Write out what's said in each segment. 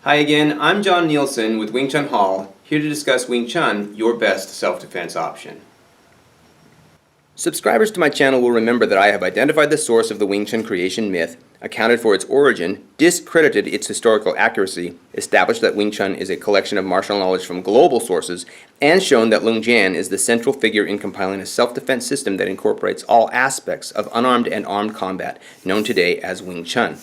Hi again, I'm John Nielsen with Wing Chun Hall, here to discuss Wing Chun, your best self-defense option. Subscribers to my channel will remember that I have identified the source of the Wing Chun creation myth, accounted for its origin, discredited its historical accuracy, established that Wing Chun is a collection of martial knowledge from global sources, and shown that Leung Jan is the central figure in compiling a self-defense system that incorporates all aspects of unarmed and armed combat, known today as Wing Chun.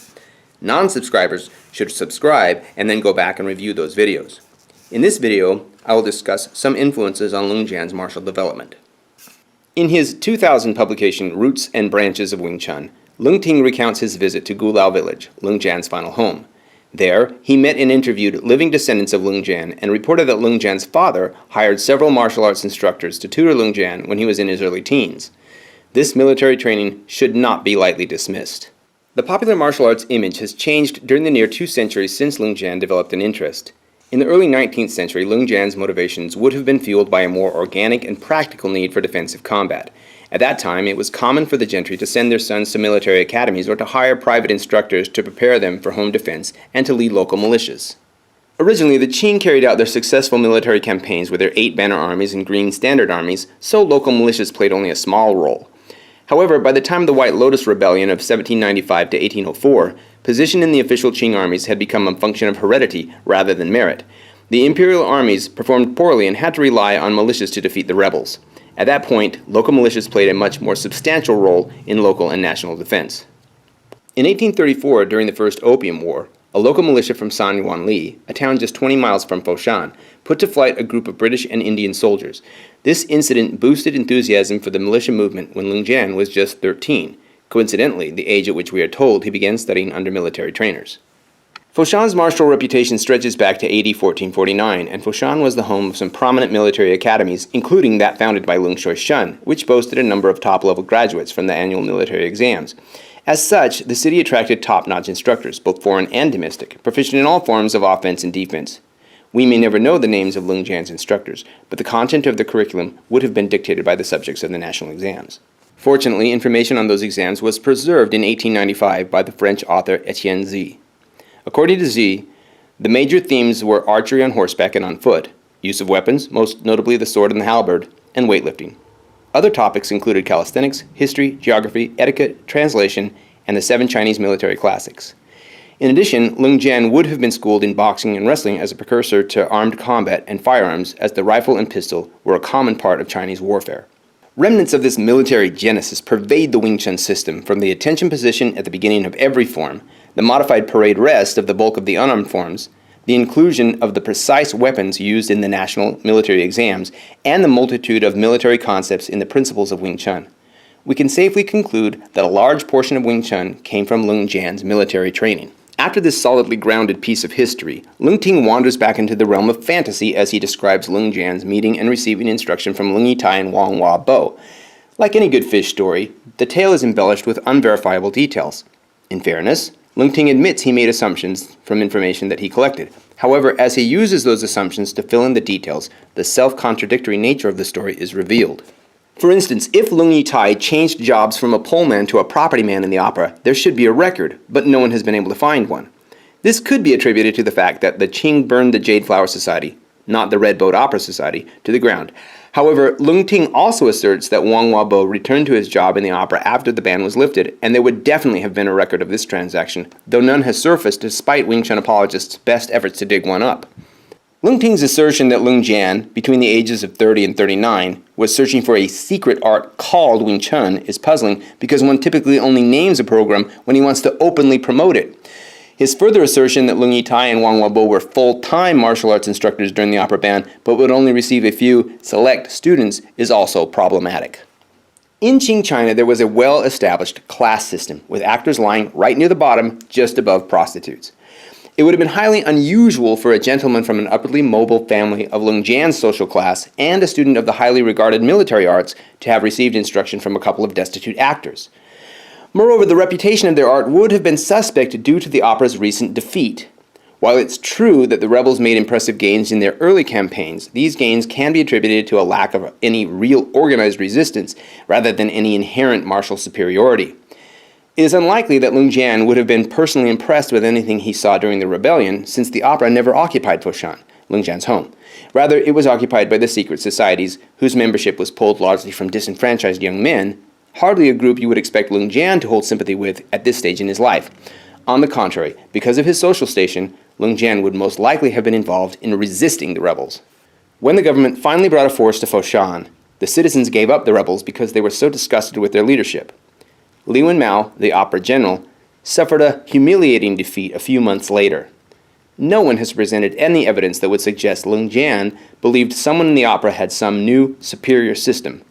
Non-subscribers should subscribe and then go back and review those videos. In this video, I will discuss some influences on Leung Jan's martial development. In his 2000 publication, Roots and Branches of Wing Chun, Leung Ting recounts his visit to Gulao village, Leung Jan's final home. There, he met and interviewed living descendants of Leung Jan and reported that Leung Jan's father hired several martial arts instructors to tutor Leung Jan when he was in his early teens. This military training should not be lightly dismissed. The popular martial arts image has changed during the near 2 centuries since Leung Jan developed an interest. In the early 19th century, Leung Jan's motivations would have been fueled by a more organic and practical need for defensive combat. At that time, it was common for the gentry to send their sons to military academies or to hire private instructors to prepare them for home defense and to lead local militias. Originally, the Qing carried out their successful military campaigns with their 8 banner armies and green standard armies, so local militias played only a small role. However, by the time of the White Lotus Rebellion of 1795 to 1804, position in the official Qing armies had become a function of heredity rather than merit. The imperial armies performed poorly and had to rely on militias to defeat the rebels. At that point, local militias played a much more substantial role in local and national defense. In 1834, during the First Opium War, a local militia from San Yuan Li, a town just 20 miles from Foshan, put to flight a group of British and Indian soldiers. This incident boosted enthusiasm for the militia movement when Leung Jan was just 13, coincidentally the age at which we are told he began studying under military trainers. Foshan's martial reputation stretches back to AD 1449, and Foshan was the home of some prominent military academies, including that founded by Leung Shun, which boasted a number of top-level graduates from the annual military exams. As such, the city attracted top-notch instructors, both foreign and domestic, proficient in all forms of offense and defense. We may never know the names of Leung Jan's instructors, but the content of the curriculum would have been dictated by the subjects of the national exams. Fortunately, information on those exams was preserved in 1895 by the French author Etienne Z. According to Z, the major themes were archery on horseback and on foot, use of weapons, most notably the sword and the halberd, and weightlifting. Other topics included calisthenics, history, geography, etiquette, translation, and the 7 Chinese military classics. In addition, Leung Jan would have been schooled in boxing and wrestling as a precursor to armed combat and firearms, as the rifle and pistol were a common part of Chinese warfare. Remnants of this military genesis pervade the Wing Chun system, from the attention position at the beginning of every form, the modified parade rest of the bulk of the unarmed forms, the inclusion of the precise weapons used in the national military exams, and the multitude of military concepts in the principles of Wing Chun. We can safely conclude that a large portion of Wing Chun came from Leung Jan's military training. After this solidly grounded piece of history, Leung Ting wanders back into the realm of fantasy as he describes Leung Jan's meeting and receiving instruction from Leung Tai and Wang Biu. Like any good fish story, the tale is embellished with unverifiable details. In fairness, Leung Ting admits he made assumptions from information that he collected. However, as he uses those assumptions to fill in the details, the self-contradictory nature of the story is revealed. For instance, if Leung Tai changed jobs from a poleman to a property man in the opera, there should be a record, but no one has been able to find one. This could be attributed to the fact that the Qing burned the Jade Flower Society, not the Red Boat Opera Society, to the ground. However, Leung Ting also asserts that Wang Biu returned to his job in the opera after the ban was lifted, and there would definitely have been a record of this transaction, though none has surfaced despite Wing Chun apologists' best efforts to dig one up. Leung Ting's assertion that Leung Jan, between the ages of 30 and 39, was searching for a secret art called Wing Chun is puzzling, because one typically only names a program when he wants to openly promote it. His further assertion that Leung Tai and Wang Biu were full-time martial arts instructors during the opera ban, but would only receive a few select students, is also problematic. In Qing China, there was a well-established class system, with actors lying right near the bottom, just above prostitutes. It would have been highly unusual for a gentleman from an upwardly mobile family of Leung Jan's social class and a student of the highly regarded military arts to have received instruction from a couple of destitute actors. Moreover, the reputation of their art would have been suspect due to the opera's recent defeat. While it's true that the rebels made impressive gains in their early campaigns, these gains can be attributed to a lack of any real organized resistance rather than any inherent martial superiority. It is unlikely that Leung Jan would have been personally impressed with anything he saw during the rebellion, since the opera never occupied Foshan, Leung Jan's home. Rather, it was occupied by the secret societies, whose membership was pulled largely from disenfranchised young men, hardly a group you would expect Leung Jan to hold sympathy with at this stage in his life. On the contrary, because of his social station, Leung Jan would most likely have been involved in resisting the rebels. When the government finally brought a force to Foshan, the citizens gave up the rebels because they were so disgusted with their leadership. Liu Mao, the opera general, suffered a humiliating defeat a few months later. No one has presented any evidence that would suggest Leung Jan believed someone in the opera had some new, superior system.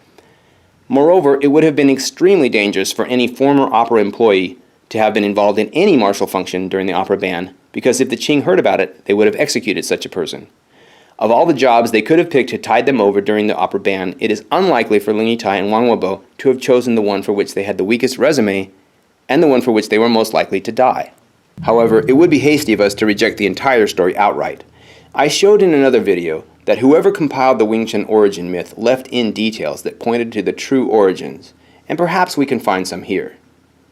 Moreover, it would have been extremely dangerous for any former opera employee to have been involved in any martial function during the opera ban, because if the Qing heard about it, they would have executed such a person. Of all the jobs they could have picked to tide them over during the opera ban, it is unlikely for Ling Yitai and Wang Weibo to have chosen the one for which they had the weakest resume and the one for which they were most likely to die. However, it would be hasty of us to reject the entire story outright. I showed in another video that whoever compiled the Wing Chun origin myth left in details that pointed to the true origins, and perhaps we can find some here.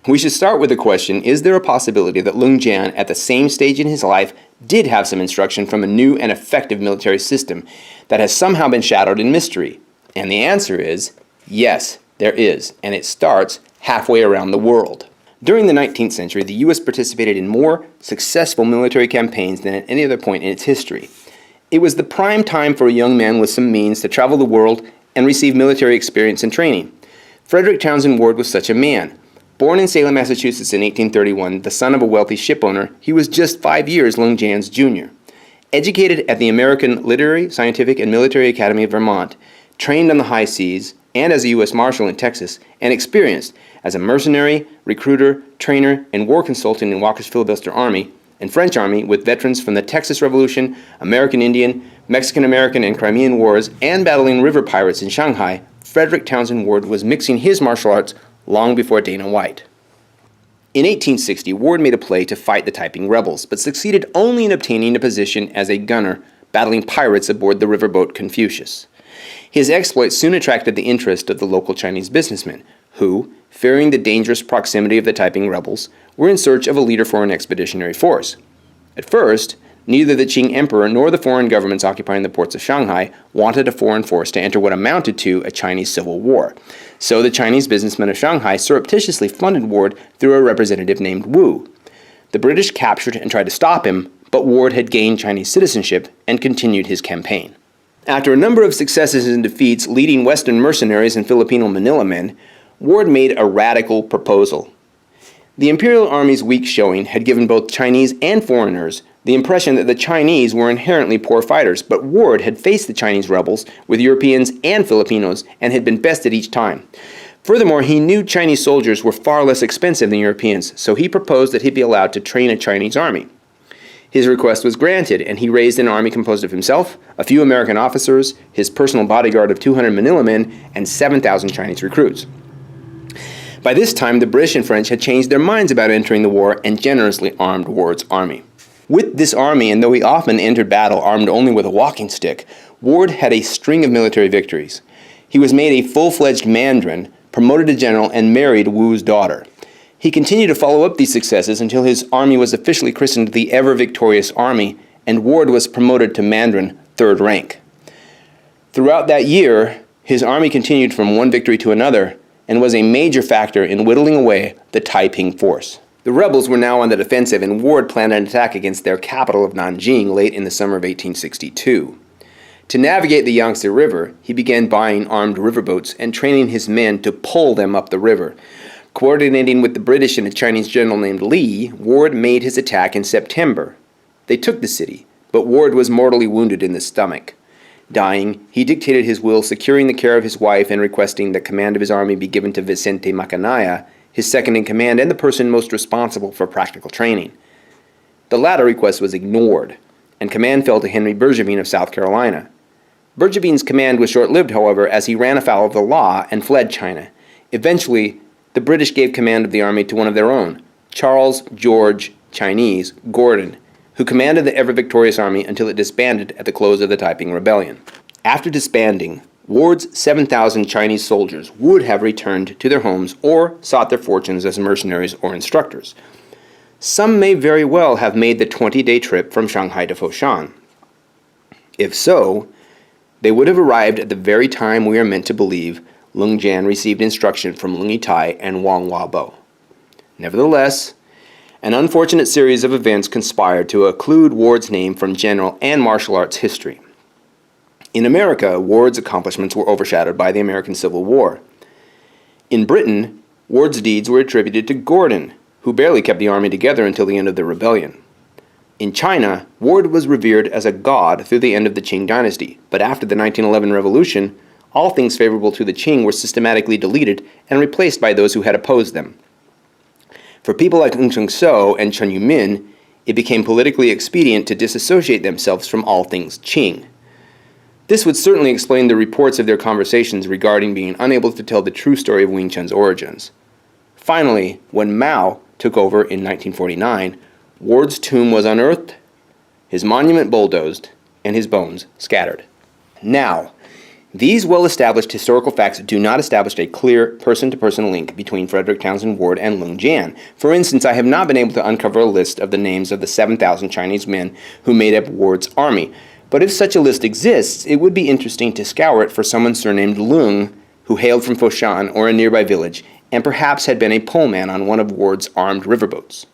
We should start with the question, is there a possibility that Leung Jan, at the same stage in his life, did have some instruction from a new and effective military system that has somehow been shadowed in mystery? And the answer is, yes, there is, and it starts halfway around the world. During the 19th century, the U.S. participated in more successful military campaigns than at any other point in its history. It was the prime time for a young man with some means to travel the world and receive military experience and training. Frederick Townsend Ward was such a man. Born in Salem, Massachusetts in 1831, the son of a wealthy shipowner, he was just 5 years Leung Jan's junior. Educated at the American Literary, Scientific, and Military Academy of Vermont, trained on the high seas, and as a U.S. Marshal in Texas, and experienced as a mercenary, recruiter, trainer, and war consultant in Walker's Filibuster Army and French Army with veterans from the Texas Revolution, American Indian, Mexican-American, and Crimean Wars, and battling river pirates in Shanghai, Frederick Townsend Ward was mixing his martial arts long before Dana White. In 1860, Ward made a play to fight the Taiping rebels, but succeeded only in obtaining a position as a gunner battling pirates aboard the riverboat Confucius. His exploits soon attracted the interest of the local Chinese businessmen, who, fearing the dangerous proximity of the Taiping rebels, were in search of a leader for an expeditionary force. At first, neither the Qing emperor nor the foreign governments occupying the ports of Shanghai wanted a foreign force to enter what amounted to a Chinese civil war. So the Chinese businessmen of Shanghai surreptitiously funded Ward through a representative named Wu. The British captured and tried to stop him, but Ward had gained Chinese citizenship and continued his campaign. After a number of successes and defeats leading Western mercenaries and Filipino Manila men, Ward made a radical proposal. The Imperial Army's weak showing had given both Chinese and foreigners the impression that the Chinese were inherently poor fighters, but Ward had faced the Chinese rebels with Europeans and Filipinos and had been bested each time. Furthermore, he knew Chinese soldiers were far less expensive than Europeans, so he proposed that he be allowed to train a Chinese army. His request was granted, and he raised an army composed of himself, a few American officers, his personal bodyguard of 200 Manila men, and 7,000 Chinese recruits. By this time, the British and French had changed their minds about entering the war and generously armed Ward's army. With this army, and though he often entered battle armed only with a walking stick, Ward had a string of military victories. He was made a full-fledged mandarin, promoted to general, and married Wu's daughter. He continued to follow up these successes until his army was officially christened the Ever-Victorious Army, and Ward was promoted to mandarin, third rank. Throughout that year, his army continued from one victory to another, and was a major factor in whittling away the Taiping force. The rebels were now on the defensive, and Ward planned an attack against their capital of Nanjing late in the summer of 1862. To navigate the Yangtze River, he began buying armed riverboats and training his men to pull them up the river. Coordinating with the British and a Chinese general named Li, Ward made his attack in September. They took the city, but Ward was mortally wounded in the stomach. Dying, he dictated his will, securing the care of his wife and requesting that command of his army be given to Vicente Macanaya, his second in command and the person most responsible for practical training. The latter request was ignored, and command fell to Henry Bergevin of South Carolina. Bergevin's command was short-lived, however, as he ran afoul of the law and fled China. Eventually, the British gave command of the army to one of their own, Charles George Chinese Gordon, who commanded the ever-victorious army until it disbanded at the close of the Taiping Rebellion. After disbanding, Ward's 7,000 Chinese soldiers would have returned to their homes or sought their fortunes as mercenaries or instructors. Some may very well have made the 20-day trip from Shanghai to Foshan. If so, they would have arrived at the very time we are meant to believe Leung Jan received instruction from Leung Yitai and Wang Wabo. Nevertheless, an unfortunate series of events conspired to occlude Ward's name from general and martial arts history. In America, Ward's accomplishments were overshadowed by the American Civil War. In Britain, Ward's deeds were attributed to Gordon, who barely kept the army together until the end of the rebellion. In China, Ward was revered as a god through the end of the Qing dynasty, but after the 1911 revolution, all things favorable to the Qing were systematically deleted and replaced by those who had opposed them. For people like Chung and Chen Yumin, it became politically expedient to disassociate themselves from all things Qing. This would certainly explain the reports of their conversations regarding being unable to tell the true story of Wing Chun's origins. Finally, when Mao took over in 1949, Ward's tomb was unearthed, his monument bulldozed, and his bones scattered. Now, these well-established historical facts do not establish a clear person-to-person link between Frederick Townsend Ward and Leung Jan. For instance, I have not been able to uncover a list of the names of the 7,000 Chinese men who made up Ward's army, but if such a list exists, it would be interesting to scour it for someone surnamed Leung, who hailed from Foshan or a nearby village, and perhaps had been a poleman on one of Ward's armed riverboats.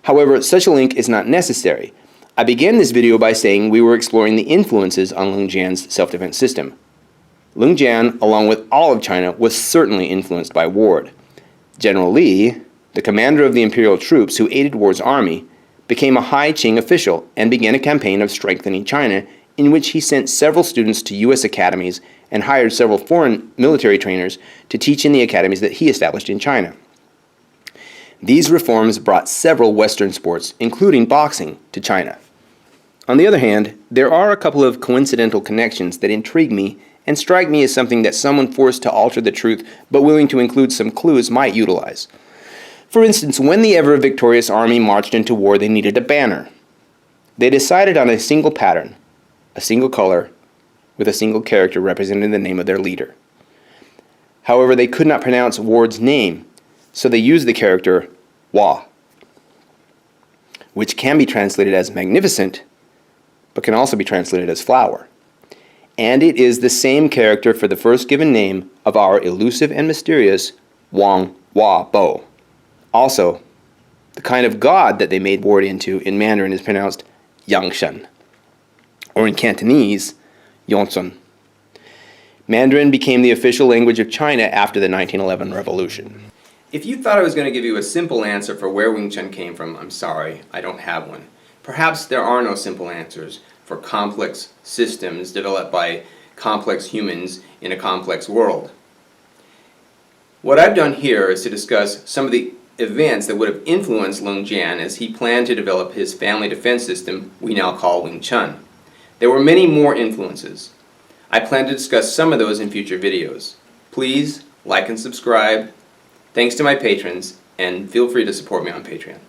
However, such a link is not necessary. I began this video by saying we were exploring the influences on Leung Jan's self-defense system. Leung Jan, along with all of China, was certainly influenced by Ward. General Li, the commander of the imperial troops who aided Ward's army, became a high Qing official and began a campaign of strengthening China in which he sent several students to U.S. academies and hired several foreign military trainers to teach in the academies that he established in China. These reforms brought several Western sports, including boxing, to China. On the other hand, there are a couple of coincidental connections that intrigue me and strike me as something that someone forced to alter the truth but willing to include some clues might utilize. For instance, when the ever-victorious army marched into war, they needed a banner. They decided on a single pattern, a single color, with a single character representing the name of their leader. However, they could not pronounce Ward's name, so they used the character Wa, which can be translated as magnificent, but can also be translated as flower. And it is the same character for the first given name of our elusive and mysterious Wang Wabo. Also, the kind of god that they made Ward into in Mandarin is pronounced Yangshan, or in Cantonese, Yongsun. Mandarin became the official language of China after the 1911 revolution. If you thought I was going to give you a simple answer for where Wing Chun came from, I'm sorry, I don't have one. Perhaps there are no simple answers for complex systems developed by complex humans in a complex world. What I've done here is to discuss some of the events that would have influenced Leung Jan as he planned to develop his family defense system we now call Wing Chun. There were many more influences. I plan to discuss some of those in future videos. Please like and subscribe. Thanks to my patrons, and feel free to support me on Patreon.